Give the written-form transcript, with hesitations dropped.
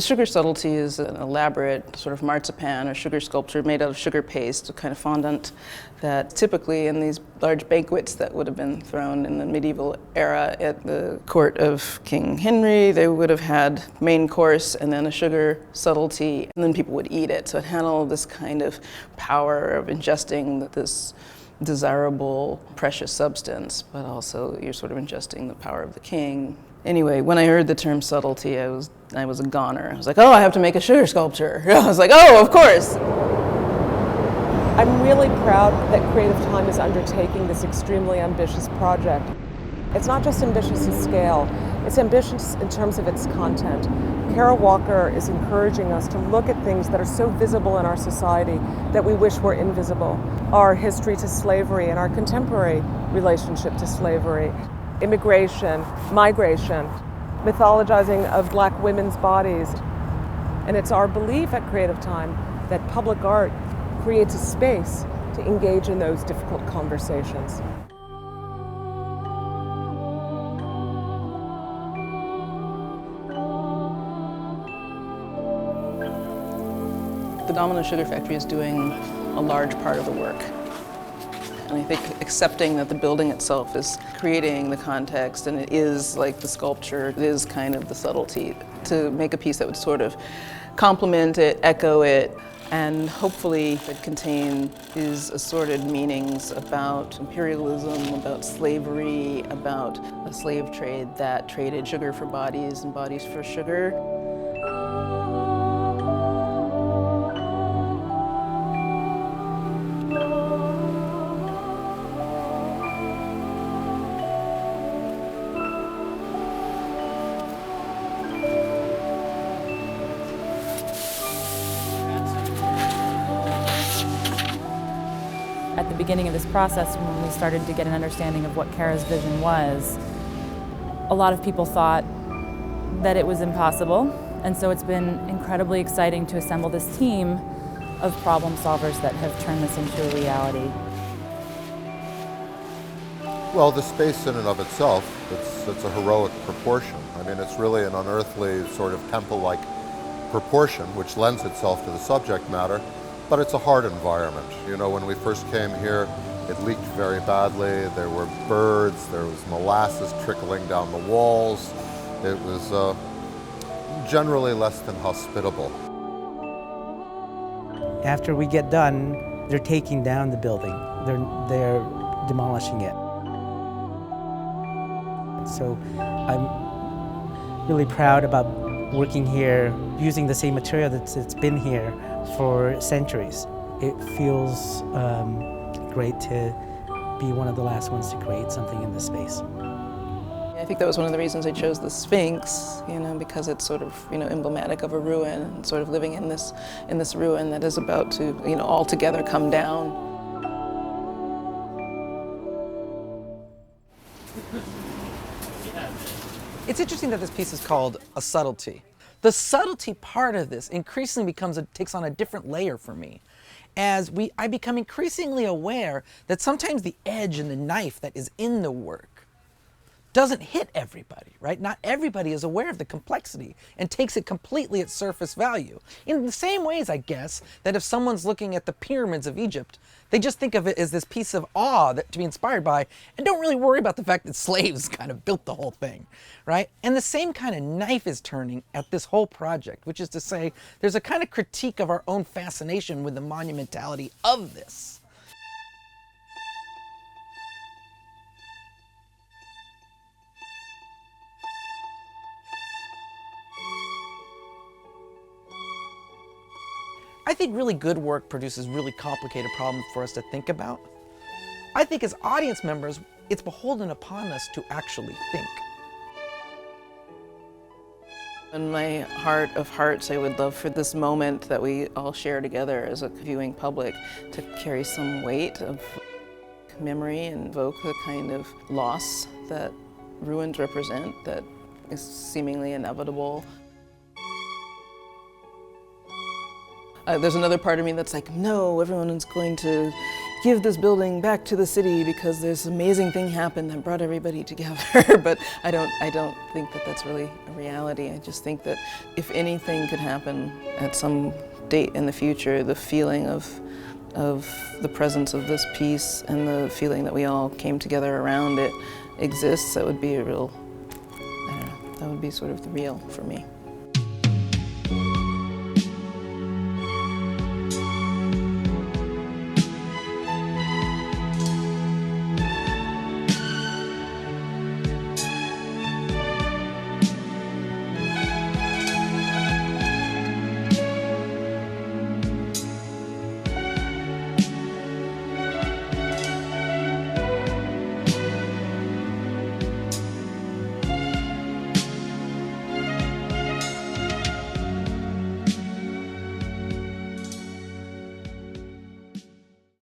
The sugar subtlety is an elaborate sort of marzipan or sugar sculpture made out of sugar paste, a kind of fondant that typically in these large banquets that would have been thrown in the medieval era at the court of King Henry, they would have had main course and then a sugar subtlety, and then people would eat it. So it had all this kind of power of ingesting this desirable, precious substance, but also you're sort of ingesting the power of the king. Anyway, when I heard the term subtlety, I was a goner. I was like, oh, I have to make a sugar sculpture. I was like, oh, of course. I'm really proud that Creative Time is undertaking this extremely ambitious project. It's not just ambitious in scale, it's ambitious in terms of its content. Kara Walker is encouraging us to look at things that are so visible in our society that we wish were invisible. Our history to slavery and our contemporary relationship to slavery, immigration, migration, mythologizing of Black women's bodies. And it's our belief at Creative Time that public art creates a space to engage in those difficult conversations. The Domino Sugar Factory is doing a large part of the work. And I think accepting that the building itself is creating the context, and it is like the sculpture, it is kind of the subtlety, to make a piece that would sort of complement it, echo it, and hopefully it contain his assorted meanings about imperialism, about slavery, about a slave trade that traded sugar for bodies and bodies for sugar. At the beginning of this process, when we started to get an understanding of what Kara's vision was, a lot of people thought that it was impossible, and so it's been incredibly exciting to assemble this team of problem solvers that have turned this into a reality. Well, the space in and of itself, it's a heroic proportion. I mean, it's really an unearthly sort of temple-like proportion, which lends itself to the subject matter. But it's a hard environment. You know, when we first came here, it leaked very badly. There were birds, there was molasses trickling down the walls. It was generally less than hospitable. After we get done, they're taking down the building. They're demolishing it. So I'm really proud about working here using the same material that's been here for centuries. It feels great to be one of the last ones to create something in this space. I think that was one of the reasons I chose the Sphinx, because it's sort of, emblematic of a ruin, and sort of living in this ruin that is about to, altogether come down. It's interesting that this piece is called A Subtlety. The subtlety part of this increasingly takes on a different layer for me, as I become increasingly aware that sometimes the edge and the knife that is in the work doesn't hit everybody, right? Not everybody is aware of the complexity and takes it completely at surface value. In the same ways, I guess, that if someone's looking at the pyramids of Egypt, they just think of it as this piece of awe to be inspired by and don't really worry about the fact that slaves kind of built the whole thing, right? And the same kind of knife is turning at this whole project, which is to say there's a kind of critique of our own fascination with the monumentality of this. I think really good work produces really complicated problems for us to think about. I think as audience members, it's beholden upon us to actually think. In my heart of hearts, I would love for this moment that we all share together as a viewing public to carry some weight of memory and evoke the kind of loss that ruins represent that is seemingly inevitable. There's another part of me that's like, no, everyone is going to give this building back to the city because this amazing thing happened that brought everybody together. But I don't think that that's really a reality. I just think that if anything could happen at some date in the future, the feeling of the presence of this piece and the feeling that we all came together around it exists, that would be a real, I don't know, that would be sort of the real for me.